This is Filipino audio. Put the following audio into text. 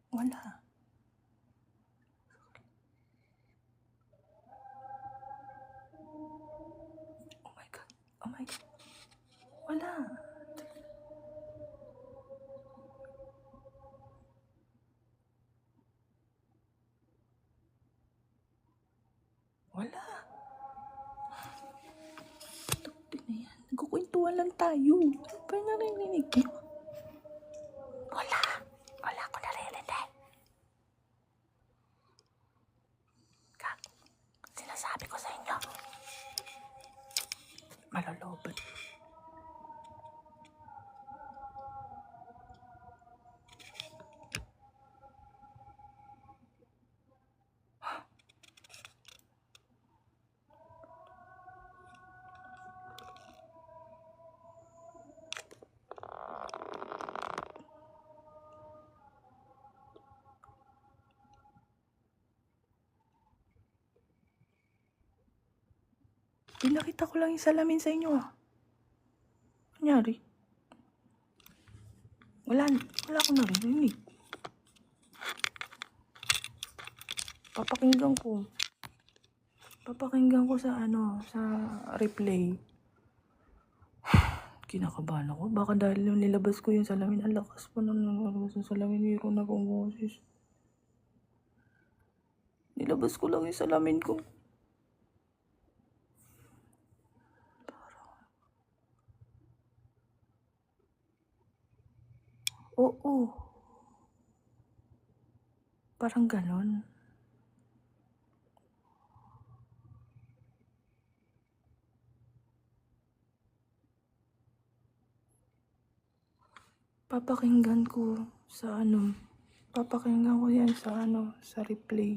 Wala. Oh my God. Oh my God. Wala. Wala. Ito na yan. Nagkukwentuhan lang tayo. Ano ba yung narinig mo? Wala. Wala ko naririnig. Kak, sinasabi ko sa inyo. Malolobat. Pinakita ko lang yung salamin sa inyo ah. Kunyari. Wala akong narinig. Papakinggan ko sa sa replay. Kinakabahan ako. Baka dahil yung nilabas ko yung salamin, ang lakas pa nung nilabas yung salamin, mayroon na akong boses. Nilabas ko lang yung salamin ko. Oo. Parang ganon. Papakinggan ko yan sa sa replay.